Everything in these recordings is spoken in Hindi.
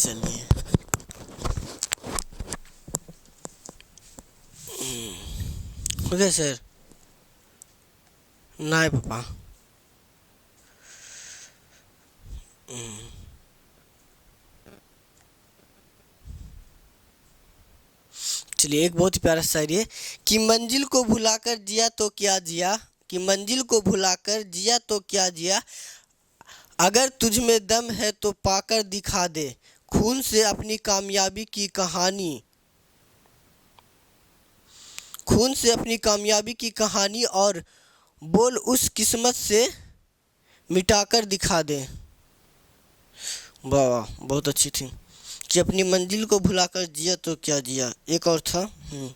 चलिए। Okay sir. नहीं पापा। चलिए, एक बहुत ही प्यारा शायरी है कि मंजिल को भुलाकर जिया तो क्या जिया, कि मंजिल को भुलाकर जिया तो क्या जिया, अगर तुझ में दम है तो पाकर दिखा दे, खून से अपनी कामयाबी की कहानी, खून से अपनी कामयाबी की कहानी और बोल उस किस्मत से मिटाकर दिखा दे। वाह वाह, बहुत अच्छी थी। कि अपनी मंजिल को भुलाकर जिया तो क्या जिया, एक और था। हम्म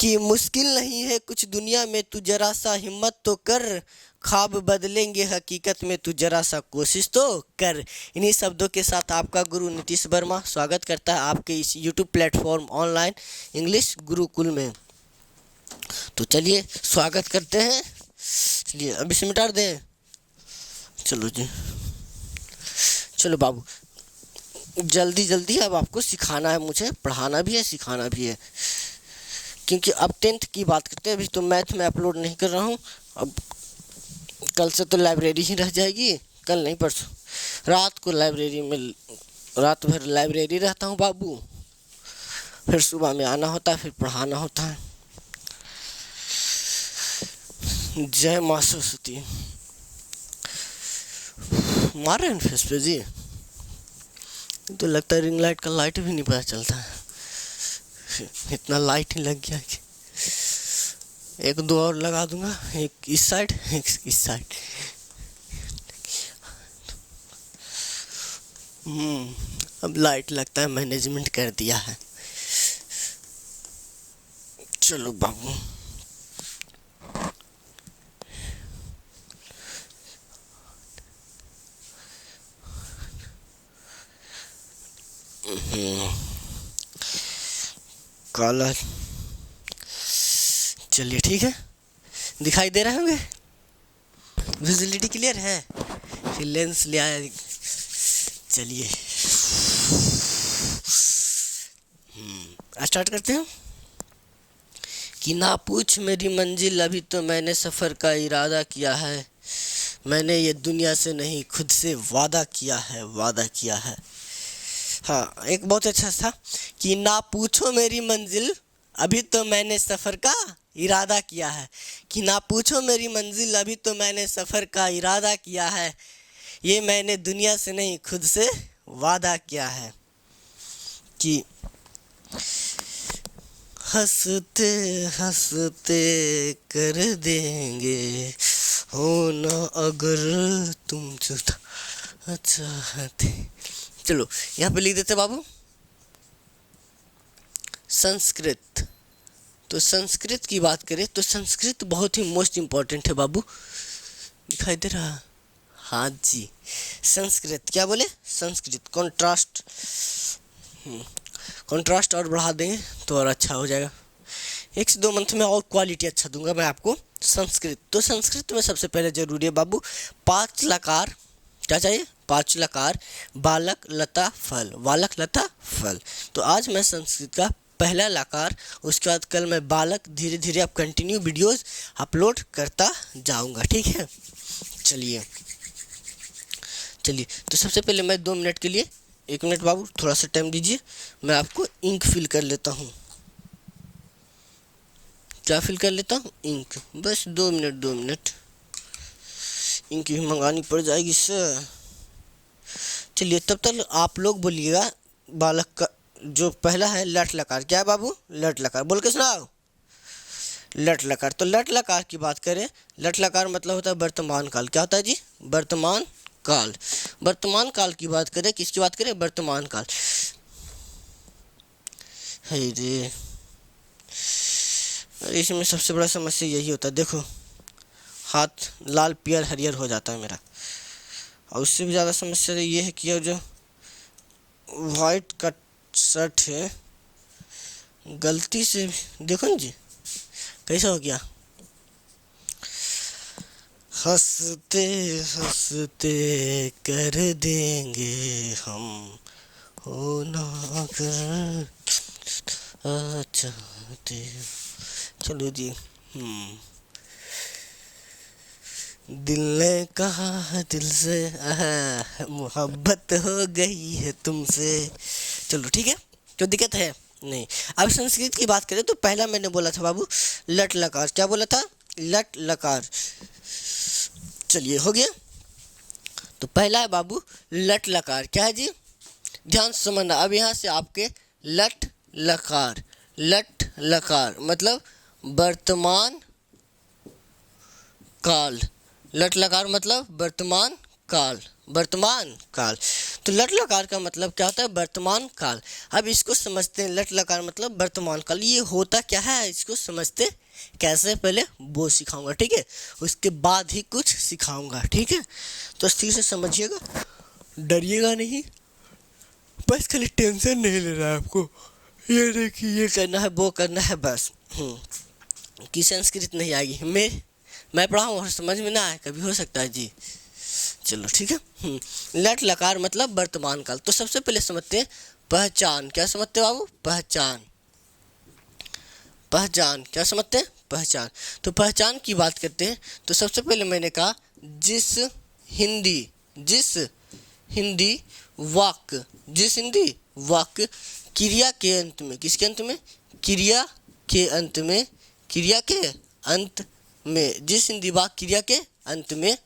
कि मुश्किल नहीं है कुछ दुनिया में, तू जरा सा हिम्मत तो कर, ख्वाब बदलेंगे हकीकत में, तू जरा सा कोशिश तो कर। इन्हीं शब्दों के साथ आपका गुरु नीतीश वर्मा स्वागत करता है आपके इस YouTube platform online English Gurukul में। तो चलिए स्वागत करते हैं। चलिए अभी से मिटा दें। चलो जी, चलो बाबू, जल्दी जल्दी अब आपको सिखाना है, मुझे पढ़ाना भी है सिखाना भी है, क्योंकि अब 10th की बात करते हैं। अभी तो मैथ में अपलोड नहीं कर रहा हूँ, अब कल से तो लाइब्रेरी ही रह जाएगी, कल नहीं परसों रात को लाइब्रेरी में, रात भर लाइब्रेरी रहता हूँ बाबू, फिर सुबह में आना होता है, फिर पढ़ाना होता है। जय माँ सरस्वती। मार रहे हैं फेस पे जी, तो लगता है रिंग लाइट का लाइट भी नहीं पता चलता है, इतना लाइट ही लग गया कि एक दो और लगा दूंगा, एक इस साइड एक इस साइड। अब लाइट लगता है मैनेजमेंट कर दिया है। चलो बाबू, काला, चलिए ठीक है, दिखाई दे रहे होंगे, विजिबिलिटी क्लियर है, फिर लेंस ले आया। चलिए स्टार्ट करते हैं। कि ना पूछ मेरी मंजिल, अभी तो मैंने सफ़र का इरादा किया है, मैंने ये दुनिया से नहीं खुद से वादा किया है, वादा किया है। हाँ, एक बहुत अच्छा था कि ना पूछो मेरी मंजिल, अभी तो मैंने सफ़र का इरादा किया है, कि ना पूछो मेरी मंजिल, अभी तो मैंने सफ़र का इरादा किया है, ये मैंने दुनिया से नहीं खुद से वादा किया है। कि हंसते हंसते कर देंगे हो ना अगर तुम जुदा चाहते। चलो यहाँ पे लिख देते बाबू संस्कृत। तो संस्कृत की बात करें तो संस्कृत बहुत ही मोस्ट इम्पॉर्टेंट है बाबू, दिखाई दे रहा, हाँ जी। संस्कृत क्या बोले, संस्कृत कॉन्ट्रास्ट, कॉन्ट्रास्ट और बढ़ा देंगे तो और अच्छा हो जाएगा। 1 से 2 मंथ में और क्वालिटी अच्छा दूंगा मैं आपको। संस्कृत, तो संस्कृत में सबसे पहले जरूरी है बाबू 5 लकार, क्या चाहिए 5 लकार, बालक लता फल, बालक लता फल। तो आज मैं संस्कृत का पहला लकार, उसके बाद कल मैं बालक, धीरे धीरे अब कंटिन्यू वीडियोस अपलोड करता जाऊंगा, ठीक है। चलिए चलिए, तो सबसे पहले मैं 2 मिनट के लिए, 1 मिनट बाबू थोड़ा सा टाइम दीजिए, मैं आपको इंक फिल कर लेता हूँ। क्या फिल कर लेता हूँ, इंक, बस 2 मिनट 2 मिनट, इंक भी मंगानी पड़ जाएगी सर। चलिए तब तक आप लोग बोलिएगा बालक का जो पहला है लट लकार, क्या है बाबू, लट लकार, बोल के सुनाओ, लट लकार। तो लट लकार की बात करें, लट लकार मतलब होता है वर्तमान काल, क्या होता है जी, वर्तमान काल। वर्तमान काल की बात करें, किसकी बात करें, वर्तमान काल। है रे, इसमें सबसे बड़ा समस्या यही होता है, देखो हाथ लाल पियर हरियर हो जाता है मेरा, और उससे भी ज़्यादा समस्या ये है कि जो वाइट का शर्ट है गलती से, देखो ना जी कैसा हो गया। हंसते हंसते कर देंगे हम, हो ना कर चाहते। चलो जी। दिल ने कहा दिल से मोहब्बत हो गई है तुमसे। चलो ठीक है, तो दिक्कत है नहीं। अब संस्कृत की बात करें तो पहला मैंने बोला था बाबू लट लकार। क्या बोला था? लट लकार। चलिए हो गया। तो पहला है बाबू लट लकार। क्या है जी? ध्यान से समझना। अब यहाँ से आपके लट लकार, लट लकार मतलब वर्तमान काल। लट लकार मतलब वर्तमान काल, वर्तमान काल। तो लट लकार का मतलब क्या होता है? वर्तमान काल। अब इसको समझते हैं, लट लकार मतलब वर्तमान काल। ये होता क्या है इसको समझते कैसे, पहले वो सिखाऊंगा, ठीक है? उसके बाद ही कुछ सिखाऊंगा, ठीक है? तो ठीक से समझिएगा, डरिएगा नहीं, बस खाली टेंशन नहीं लेना है आपको। ये देखिए ये करना है वो करना है बस। कि संस्कृत नहीं आएगी, मैं पढ़ा हूँ और समझ में ना आए कभी, हो सकता है जी। चलो ठीक है। लट लकार मतलब वर्तमान काल। तो सबसे पहले समझते हैं पहचान। क्या समझते हो बाबू? पहचान। पहचान क्या समझते हैं? पहचान। तो पहचान की बात करते हैं तो सबसे पहले मैंने कहा जिस हिंदी वाक्य, जिस हिंदी वाक्य क्रिया के अंत में, किसके अंत में? क्रिया के अंत में, क्रिया के अंत में, जिस हिंदी वाक्य क्रिया के अंत में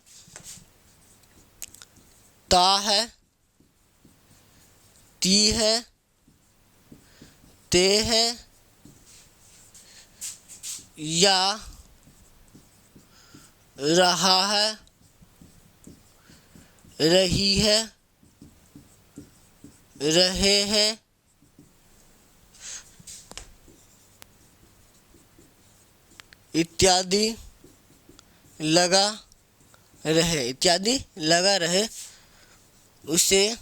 ता है, ती है, ते है या रहा है, रही है, रहे हैं, इत्यादि लगा रहे, इत्यादि लगा रहे, उसे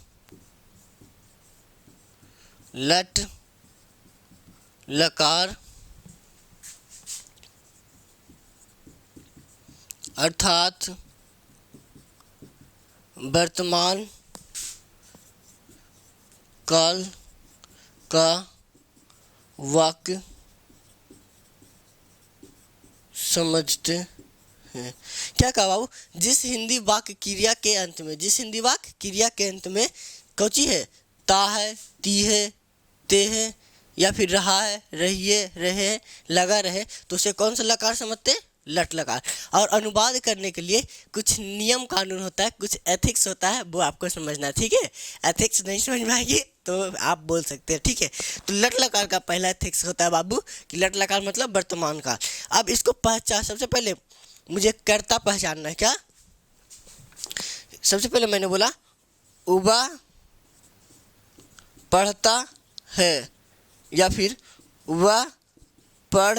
लट लकार अर्थात वर्तमान काल का वाक्य समझते हैं। क्या कहा बाबू? जिस हिंदी वाक्य क्रिया के अंत में, जिस हिंदी वाक्य क्रिया के अंत में कौची है? ता है, ती है, ते है या फिर रहा है, रहिए, रहे, लगा रहे, तो उसे कौन सा लकार समझते हैं? लट लकार। और अनुवाद करने के लिए कुछ नियम कानून होता है, कुछ एथिक्स होता है, वो आपको समझना है, ठीक है? एथिक्स नहीं समझ में आएगी तो आप बोल सकते हैं, ठीक है? तो लट लकार का पहला एथिक्स होता है बाबू कि लट लकार मतलब वर्तमान काल। अब इसको पहचान, सबसे पहले मुझे कर्ता पहचानना है। क्या? सबसे पहले मैंने बोला उबा पढ़ता है या फिर वह पढ़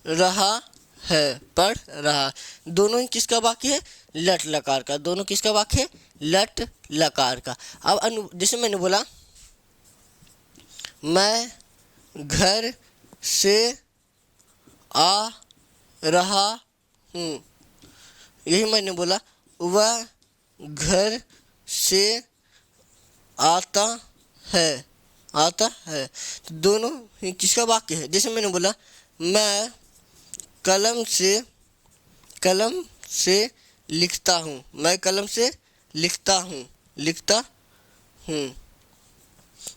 रहा है, पढ़ रहा, दोनों ही किसका वाक्य है? लट लकार का। दोनों किसका वाक्य है? लट लकार का। अब जैसे मैंने बोला मैं घर से आ रहा हूँ, यही मैंने बोला वह घर से आता है, आता है, तो दोनों ही किसका वाक्य है? जैसे मैंने बोला मैं कलम से लिखता हूँ, मैं कलम से लिखता हूँ, लिखता हूँ,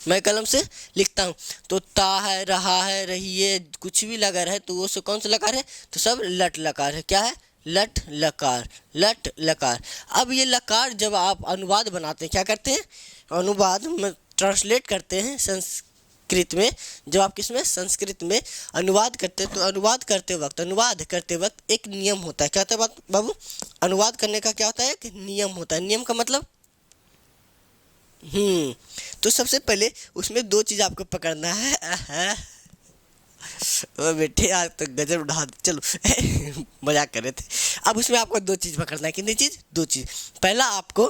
मैं कलम से लिखता हूँ। तो ता है, रहा है, रही है, कुछ भी लगा रहे तो वो से कौन सा लकार है? तो सब लट लकार है। क्या है? लट लकार, लट लकार। अब ये लकार जब आप अनुवाद बनाते हैं, क्या करते हैं? अनुवाद में ट्रांसलेट करते हैं संस्कृत में। जब आप किसमें? संस्कृत में अनुवाद करते हैं तो अनुवाद करते वक्त एक नियम होता है। क्या होता है बाबू? अनुवाद करने का क्या होता है? एक नियम होता है। नियम का मतलब तो सबसे पहले उसमें दो चीज़ आपको पकड़ना है। ओ बेटे आज तो गजब ढा, चलो मजाक कर रहे थे। अब उसमें आपको दो चीज़ पकड़ना है। कितनी चीज़? दो चीज़। पहला आपको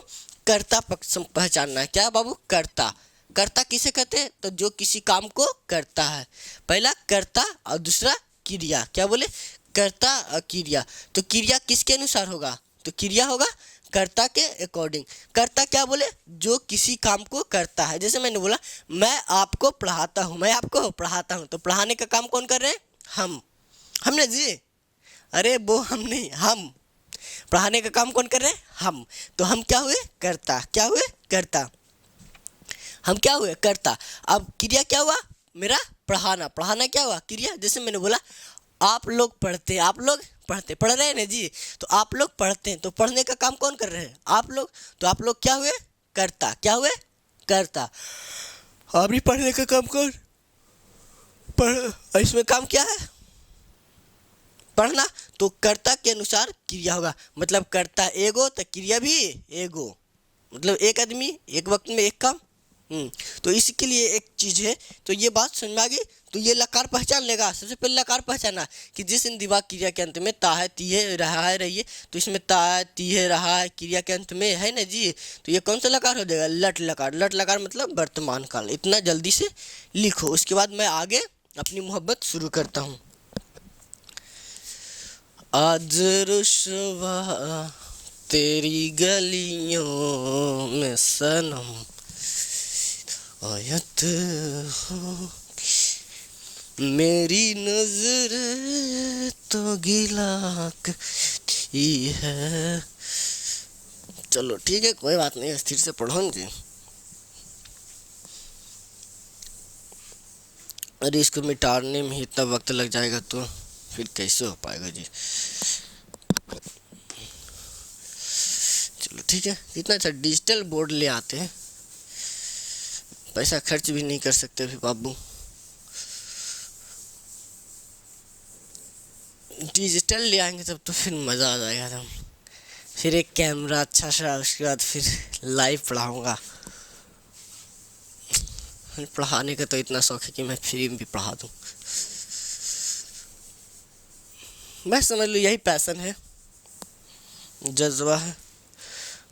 कर्ता पहचानना है। क्या बाबू? कर्ता। कर्ता किसे कहते हैं? तो जो किसी काम को करता है। पहला कर्ता और दूसरा क्रिया। क्या बोले? कर्ता और क्रिया, तो क्रिया किसके अनुसार होगा, तो क्रिया होगा कर्ता के अकॉर्डिंग। कर्ता क्या बोले, जो किसी काम को करता है। जैसे मैंने बोला मैं आपको पढ़ाता हूँ, मैं आपको पढ़ाता हूँ, तो पढ़ाने का काम कौन कर रहे हैं, हमने जी, अरे वो हम नहीं, हम। पढ़ाने का काम कौन कर रहे हैं, हम। तो हम क्या हुए, कर्ता। क्या हुए, कर्ता। हम क्या हुए, कर्ता। अब क्रिया क्या हुआ मेरा, पढ़ाना। पढ़ाना क्या हुआ, क्रिया। जैसे मैंने बोला आप लोग पढ़ते, आप लोग पढ़ते, पढ़ रहे हैं ना जी, तो आप लोग पढ़ते हैं, तो पढ़ने का काम कौन कर रहे हैं, आप लोग। तो आप लोग क्या हुए, कर्ता। क्या हुए, कर्ता। अभी पढ़ने का काम कौन, पढ़, इसमें काम क्या है, पढ़ना। तो कर्ता के अनुसार क्रिया होगा, मतलब कर्ता एगो तो क्रिया भी एगो, मतलब एक आदमी एक वक्त में एक काम। तो इसके लिए एक चीज़ है, तो ये बात समझ में आ गई। तो ये लकार पहचान लेगा, सबसे पहले लकार पहचाना कि जिस इन दिमाग क्रिया के अंत में ता है, ती है, रहा है, रही है, तो इसमें ता है, ती है, रहा है, क्रिया के अंत में है ना जी, तो ये कौन सा लकार हो जाएगा, लट लकार। लट लकार मतलब वर्तमान काल। इतना जल्दी से लिखो, उसके बाद मैं आगे अपनी मोहब्बत शुरू करता हूँ। आज रुसवा तेरी गलियों में सनम आयत हो, मेरी नजर तो गिला करती है। चलो ठीक है, कोई बात नहीं, स्थिर से पढ़ो जी। अरे इसको मिटाने में ही इतना वक्त लग जाएगा तो फिर कैसे हो पाएगा जी। चलो ठीक है, इतना अच्छा डिजिटल बोर्ड ले आते हैं, पैसा खर्च भी नहीं कर सकते अभी बाबू। डिजिटल ले आएंगे तब तो फिर मज़ा आ जाएगा एकदम। फिर एक कैमरा अच्छा सा, उसके बाद फिर लाइव पढ़ाऊँगा। पढ़ाने का तो इतना शौक है कि मैं फ्री में भी पढ़ा दूँ। मैं समझ लो यही पैसन है, जज्बा है।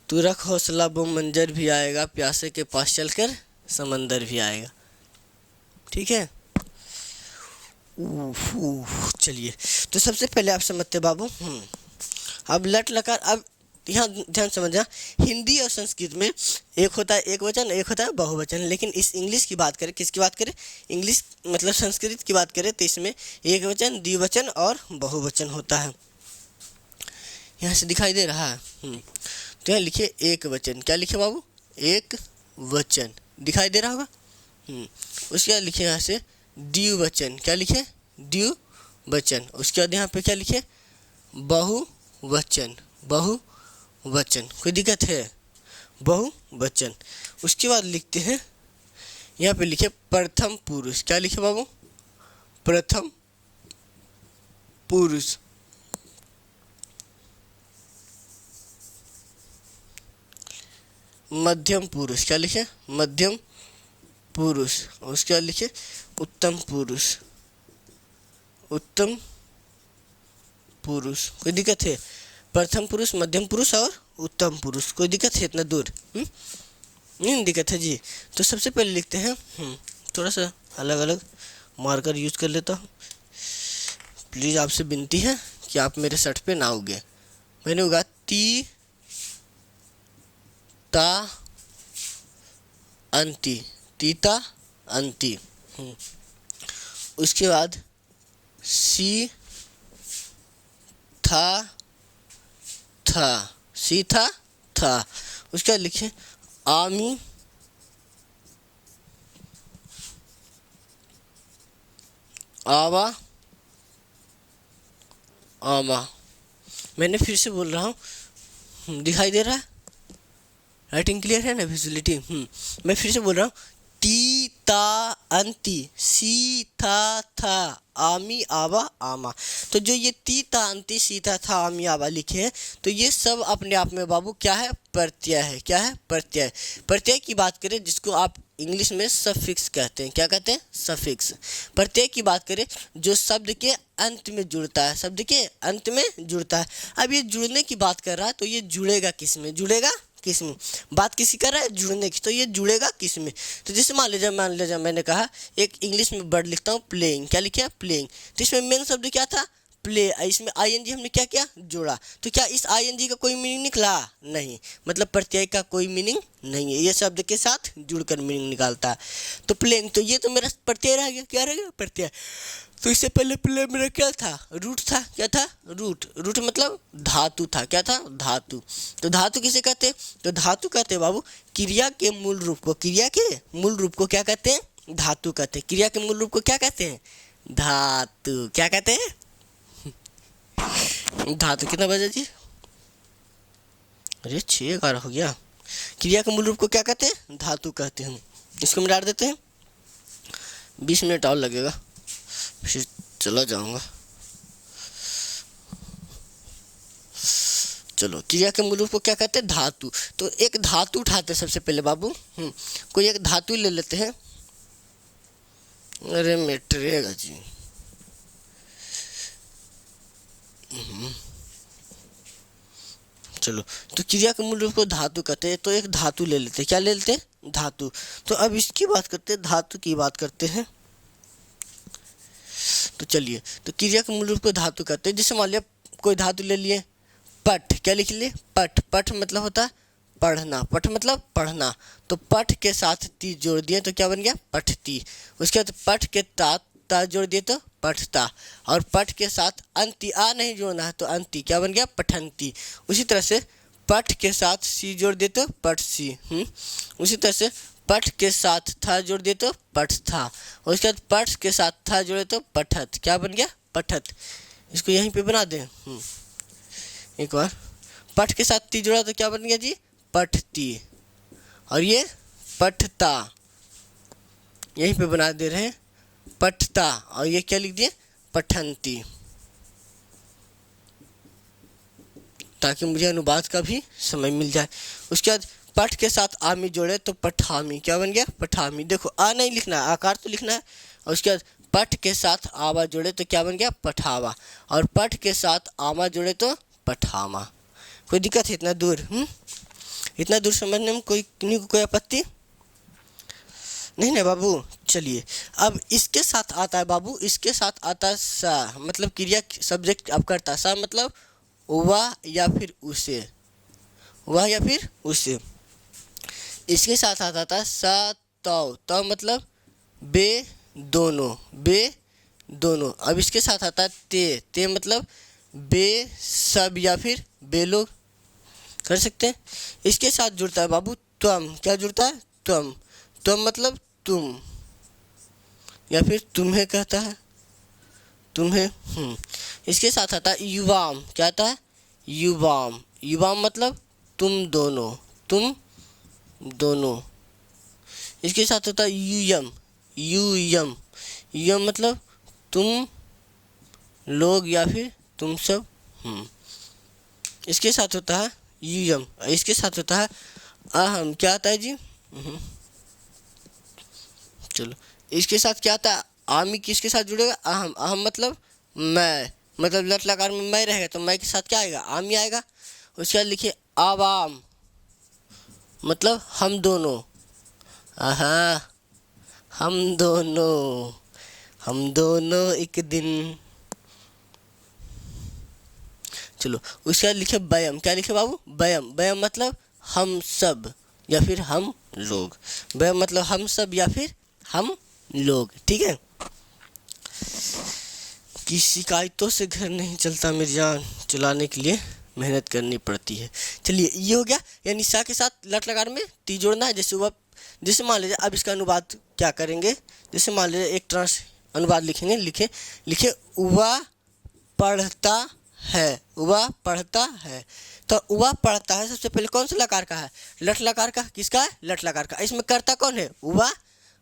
तू रख हौसला, वो मंजर भी आएगा, प्यासे के पास चलकर समंदर भी आएगा। ठीक है, चलिए तो सबसे पहले आप समझते बाबू। अब लट लकार, अब यहाँ ध्यान समझना, हिंदी और संस्कृत में एक होता है एक वचन, एक होता है बहुवचन। लेकिन इस इंग्लिश की बात करें, किसकी बात करें, इंग्लिश मतलब संस्कृत की बात करें, तो इसमें एक वचन, द्विवचन और बहुवचन होता है। यहाँ से दिखाई दे रहा है। तो यहाँ लिखिए एक वचन। क्या लिखे बाबू, एक वचन दिखाई दे रहा होगा। उसके बाद लिखे यहाँ से द्विवचन। क्या लिखे, द्विवचन। उसके बाद यहाँ पे क्या लिखे, बहुवचन। बहुवचन, कोई दिक्कत है, बहुवचन। उसके बाद लिखते हैं यहाँ पे लिखे प्रथम पुरुष। क्या लिखे बाबू, प्रथम पुरुष। मध्यम पुरुष। क्या लिखे, मध्यम पुरुष। उसके बाद लिखे उत्तम पुरुष। उत्तम पुरुष, कोई दिक्कत है, प्रथम पुरुष, मध्यम पुरुष और उत्तम पुरुष। कोई दिक्कत है इतना दूर, नहीं दिक्कत है जी। तो सबसे पहले लिखते हैं, थोड़ा सा अलग अलग मार्कर यूज कर लेता हूँ। प्लीज़ आपसे विनती है कि आप मेरे शर्ट पे ना उगे। मैंने उगा ती ता अंति, तीता अंति। उसके बाद सी था, सी था। उसके बाद लिखे आमी, आवा, आमा। मैंने फिर से बोल रहा हूँ, दिखाई दे रहा है, राइटिंग क्लियर है ना, विजुअलिटी। मैं फिर से बोल रहा हूँ, ती ता अंति, सी था आमी, आवा, आमा। तो जो ये ती ता अंति, सी था आमी, आवा लिखे हैं, तो ये सब अपने आप में बाबू क्या है, प्रत्यय है। क्या है, प्रत्यय। प्रत्यय की बात करें जिसको आप इंग्लिश में सफिक्स कहते हैं। क्या कहते हैं, सफिक्स। प्रत्यय की बात करें जो शब्द के अंत में जुड़ता है, शब्द के अंत में जुड़ता है। अब ये जुड़ने की बात कर रहा है, तो ये जुड़ेगा किस में, जुड़ेगा किस में, बात किसी कर रहा है जुड़ने की, तो ये जुड़ेगा किस में। तो जैसे मान लीजिए मैंने कहा एक इंग्लिश में वर्ड लिखता हूँ प्लेइंग। क्या लिखा है, प्लेइंग। तो इसमें मेन शब्द क्या था, प्ले, इसमें आईएनजी हमने क्या किया, जोड़ा। तो क्या इस आईएनजी का कोई मीनिंग निकला, नहीं, मतलब प्रत्यय का कोई मीनिंग नहीं है, ये शब्द के साथ जुड़कर मीनिंग निकालता है। तो प्लेइंग, तो ये तो मेरा प्रत्यय रह गया, क्या रह गया, प्रत्यय। तो इससे पहले प्ले मेरा क्या था, रूट था, क्या था, रूट। रूट मतलब धातु था, क्या था, धातु। तो धातु किसे कहते हैं, तो धातु कहते हैं बाबू क्रिया के मूल रूप को, क्रिया के मूल रूप को क्या कहते हैं, धातु कहते हैं। क्रिया के मूल रूप को क्या कहते हैं, धातु। क्या कहते हैं, धातु। कितना बजा जी, अरे 6:11 हो गया। क्रिया के मूल रूप को क्या कहते हैं, धातु कहते हैं। इसको मिटा देते हैं, 20 मिनट और लगेगा, फिर चला जाऊंगा। चलो, क्रिया के मूल रूप को क्या कहते हैं, धातु। तो एक धातु उठाते हैं सबसे पहले बाबू, कोई एक धातु ले लेते हैं। अरे मेट्रेगा जी, चलो। तो क्रिया के मूल रूप को धातु कहते हैं। तो एक धातु ले लेते हैं, क्या ले लेते हैं, धातु। तो अब इसकी बात करते हैं, धातु की बात करते हैं। तो चलिए, तो क्रिया के मूल रूप को धातु कहते हैं। जैसे मान लिया कोई धातु ले लिए, पठ, क्या लिख लिए, पठ। पठ मतलब होता है पढ़ना, पठ मतलब पढ़ना। तो पठ के साथ ती जोड़ दिए तो क्या बन गया, पठती। उसके बाद पठ के ता जोड़ दिए तो पठता, और पठ के साथ अंति आ नहीं जोड़ना है तो अंति, क्या बन गया, पठंती। उसी तरह से पठ के साथ सी जोड़ दिए तो पठसी। उसी तरह से पठ के साथ था जोड़ दिए तो पठ था। उसके बाद पठ के साथ था जोड़े तो पठत, क्या बन गया, पठत। इसको यहीं पे बना दें, एक बार। पठ के साथ ती जोड़ा तो क्या बन गया जी, पठती। और ये पठता, यहीं पे बना दे रहे हैं, पठता। और ये क्या लिख दिए, पठंती, ताकि मुझे अनुवाद का भी समय मिल जाए। उसके बाद पठ के साथ आमी जोड़े तो पठामी, क्या बन गया, पठामी। देखो आ नहीं लिखना है, आकार तो लिखना है। और उसके बाद पठ के साथ आवा जोड़े तो क्या बन गया, पठावा। और पठ के साथ आमा जोड़े तो पठामा। कोई दिक्कत है इतना दूर, इतना दूर समझने में कोई आपत्ति नहीं ना बाबू। चलिए, अब इसके साथ आता है बाबू, इसके साथ आता है सा, मतलब क्रिया सब्जेक्ट अब करता है। सा मतलब वह या फिर उसे, वह या फिर उसे। इसके साथ आता था सा तौ, तौ मतलब बे दोनों, बे दोनों। अब इसके साथ आता है ते, ते मतलब बे सब या फिर बे लोग, कर सकते हैं। इसके साथ जुड़ता है बाबू त्वम, क्या जुड़ता है, त्वम। त्वम मतलब तुम या फिर तुम्हें कहता है, तुम्हें। इसके साथ आता है युवाम, क्या आता है, युवाम। युवाम मतलब तुम दोनों, तुम दोनों। इसके साथ होता है यूयम, यूयम। यूयम मतलब तुम लोग या फिर तुम सब। इसके साथ होता है यूयम। इसके साथ होता है अहम, क्या आता है जी, चलो। इसके साथ क्या आता है, आमी किसके साथ जुड़ेगा, अहम। अहम मतलब मैं, मतलब लट लकार में मैं रहेगा तो मैं के साथ क्या आएगा, आमी आएगा। उसके बाद लिखिए आवाम, मतलब हम दोनों। आहा, हम दोनों, हम दोनों एक दिन। चलो, उसके बाद लिखे बयम, क्या लिखे बाबू, बयम। बयम मतलब हम सब या फिर हम लोग। बयम मतलब हम सब या फिर हम लोग, ठीक है। की शिकायतों से घर नहीं चलता मेरी जान, चलाने के लिए मेहनत करनी पड़ती है। चलिए, ये हो गया, यानी सा के साथ लट लगार में ती जोड़ना है। जैसे वह, जैसे मान लीजिए अब इसका अनुवाद क्या करेंगे। जैसे मान लीजिए एक अनुवाद लिखेंगे, लिखे वह पढ़ता है, वह पढ़ता है। तो वह पढ़ता है सबसे पहले कौन सा लकार का है, लट लकार का। किसका है, लट लकार का। इसमें कर्ता कौन है, वह,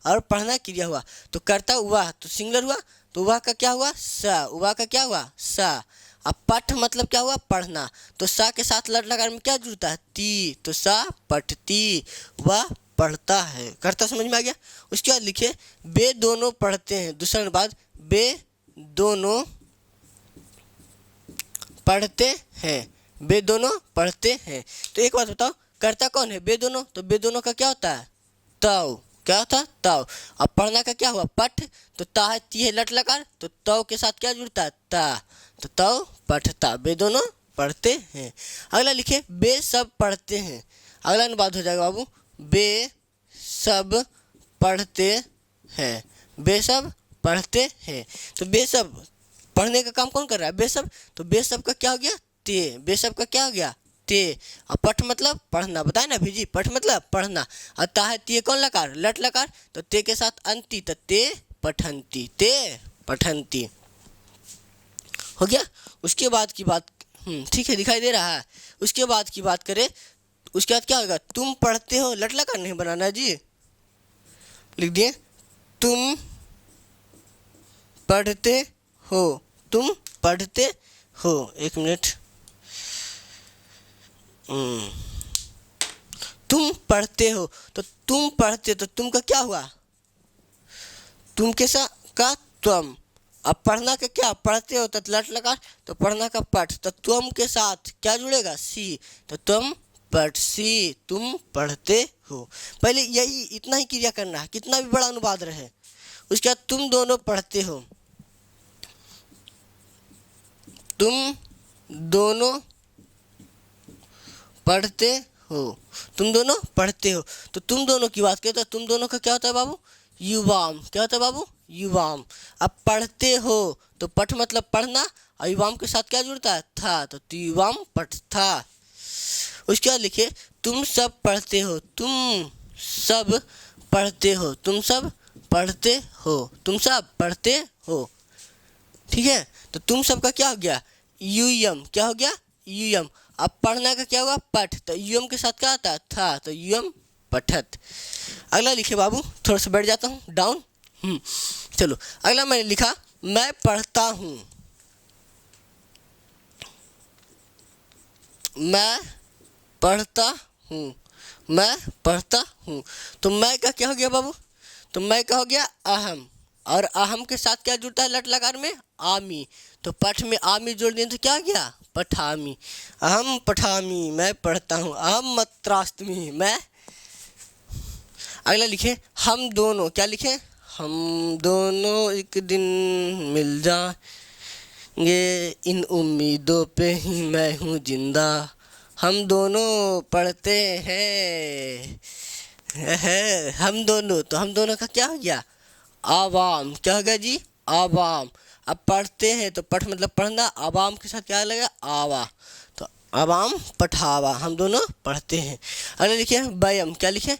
और पढ़ना क्रिया हुआ। तो कर्ता वह तो सिंगुलर हुआ, तो वह का क्या हुआ, सा। वह का क्या हुआ, सा। अब पठ मतलब क्या हुआ, पढ़ना। तो सा के साथ लट लकार में क्या जुड़ता है, ती। तो सा पढ़ती, वह पढ़ता है। कर्ता समझ में आ गया। उसके बाद लिखे बे दोनों पढ़ते हैं। दूसरा अनुवाद, बे दोनों पढ़ते हैं, बे दोनों पढ़ते हैं। तो एक बात बताओ, कर्ता कौन है, बे दोनों। तो बे दोनों का क्या होता है, ताऊ, क्या होता है, ताऊ। अब पढ़ना का क्या हुआ, पठ। तो ता है, ती है लट लकार, तो ताऊ के साथ क्या जुड़ता है, ता। तो तव पठता, वे दोनों पढ़ते हैं। अगला लिखे वे सब पढ़ते हैं। अगला अनुवाद हो जाएगा बाबू, वे सब पढ़ते हैं, वे सब पढ़ते हैं। तो वे सब पढ़ने का काम कौन कर रहा है? वे सब। तो वे सब का क्या हो गया? ते। वे सब का क्या हो गया? ते। और पठ मतलब पढ़ना, बताए ना जी, पठ मतलब पढ़ना। अतः है ते कौन लकार? लट लकार। तो ते के साथ अंति, तो ते पठंती, ते पठंती हो गया। उसके बाद की बात, ठीक है, दिखाई दे रहा है। उसके बाद की बात करें, उसके बाद क्या होगा? तुम पढ़ते हो, लट लकार नहीं बनाना जी, लिख दिए तुम पढ़ते हो, तुम पढ़ते हो। एक मिनट, तुम पढ़ते हो, तो तुम पढ़ते, तो तुम का क्या हुआ? तुम के साथ का तुम। अब पढ़ना का क्या? पढ़ते हो तो लट लगा, तो पढ़ना का पठ, तो तुम के साथ क्या जुड़ेगा? सी, तो तुम पढ़ सी, तुम पढ़ते हो। पहले यही इतना ही क्रिया करना है, कितना भी बड़ा अनुवाद रहे। उसके बाद तुम दोनों पढ़ते हो, तुम दोनों पढ़ते हो, तुम दोनों पढ़ते हो। तो तुम दोनों की बात करें तो तुम दोनों का क्या होता है बाबू? युवाम। क्या होता है बाबू? युवाम। अब पढ़ते हो तो पठ मतलब पढ़ना, और युवाम के साथ क्या जुड़ता है? था, तो युवाम पठ था। उसके बाद लिखे तुम सब पढ़ते हो, तुम सब पढ़ते हो, तुम सब पढ़ते हो, तुम सब पढ़ते हो। ठीक है, तो तुम सब का क्या हो गया? यूयम। क्या हो गया? यूयम। अब पढ़ना का क्या हुआ? पठ, तो यूयम के साथ क्या आता है? था, तो यूयम पठत। अगला लिखे बाबू, थोड़ा सा बैठ जाता हूँ डाउन। चलो अगला मैंने लिखा मैं पढ़ता हूँ, मैं पढ़ता हूँ, मैं पढ़ता हूँ। तो मैं का क्या हो गया बाबू? तो मैं का हो गया अहम, और अहम के साथ क्या जुड़ता है लट लकार में? आमी। तो पठ में आमी जोड़ दें तो क्या गया? पठामी। अहम पठामी, मैं पढ़ता हूँ। अहम मत्रास्तमी, मैं। अगला लिखे हम दोनों। क्या लिखे? हम दोनों एक दिन मिल जाएंगे, इन उम्मीदों पे ही मैं हूँ जिंदा। हम दोनों पढ़ते हैं, हम दोनों। तो हम दोनों का क्या हो गया? आवाम। क्या हो गया जी? आवाम। अब पढ़ते हैं तो पठ मतलब पढ़ना, आवाम के साथ क्या लगा? आवा, तो आवाम पठावा, हम दोनों पढ़ते हैं। अगला लिखिए बयम। क्या लिखे?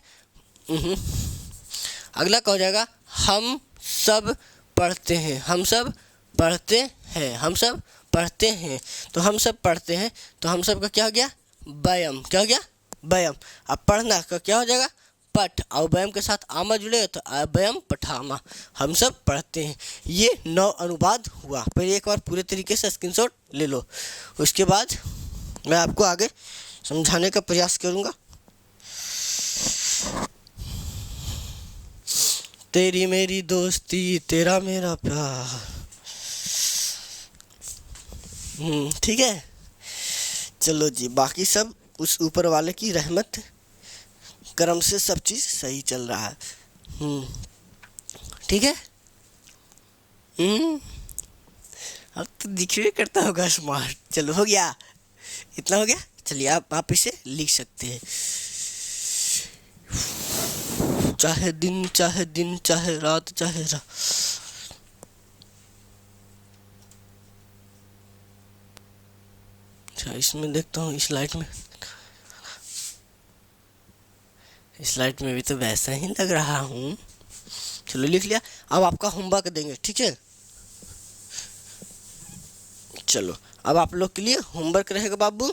अगला क्या हो जाएगा? हम सब पढ़ते हैं, हम सब पढ़ते हैं, हम सब पढ़ते हैं। तो हम सब पढ़ते हैं, तो हम सब का क्या हो गया? बयम। क्या हो गया? बयम। अब पढ़ना का क्या हो जाएगा? पठ, और बयम के साथ आमा जुड़ेगा तो अबयम पठामा, हम सब पढ़ते हैं। ये 9 अनुवाद हुआ। पहले एक बार पूरे तरीके से स्क्रीनशॉट ले लो, उसके बाद मैं आपको आगे समझाने का प्रयास करूँगा। तेरी मेरी दोस्ती, तेरा मेरा प्यार। ठीक है, चलो जी, बाकी सब उस ऊपर वाले की रहमत करम से सब चीज़ सही चल रहा है। ठीक है। अब तो दिखने करता होगा स्मार्ट। चलो हो गया, इतना हो गया। चलिए आप इसे लिख सकते हैं। चाहे दिन चाहे रात चाहे रात। अच्छा, इसमें देखता हूँ, इस लाइट में भी तो वैसा ही लग रहा हूँ। चलो लिख लिया। अब आपका होमवर्क देंगे, ठीक है। चलो अब आप लोग के लिए होमवर्क रहेगा बाबू।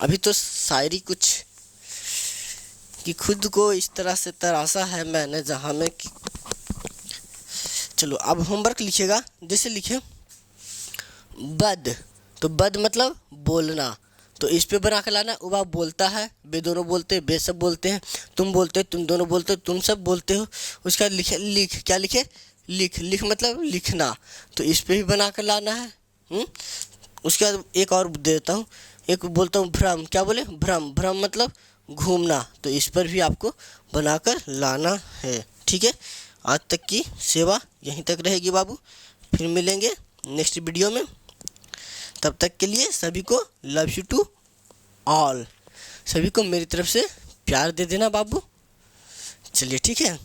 अभी तो शायरी कुछ कि खुद को इस तरह से तराशा है मैंने जहाँ में कि। चलो अब होमवर्क लिखिएगा। जैसे लिखे बद, तो बद मतलब बोलना, तो इस पे बना के लाना। उबा बोलता है, बे दोनों बोलते हैं, बे सब बोलते हैं, तुम बोलते हो, तुम दोनों बोलते हो, तुम सब बोलते हो। उसका लिखे लिख। क्या लिखे? लिख मतलब लिखना, तो इस पे भी बना कर लाना है। उसके बाद एक और देता हूँ, एक बोलता हूँ भ्रम। क्या बोले? भ्रम मतलब घूमना, तो इस पर भी आपको बनाकर लाना है। ठीक है, आज तक की सेवा यहीं तक रहेगी बाबू। फिर मिलेंगे नेक्स्ट वीडियो में। तब तक के लिए सभी को लव यू टू ऑल, सभी को मेरी तरफ से प्यार दे देना बाबू। चलिए ठीक है।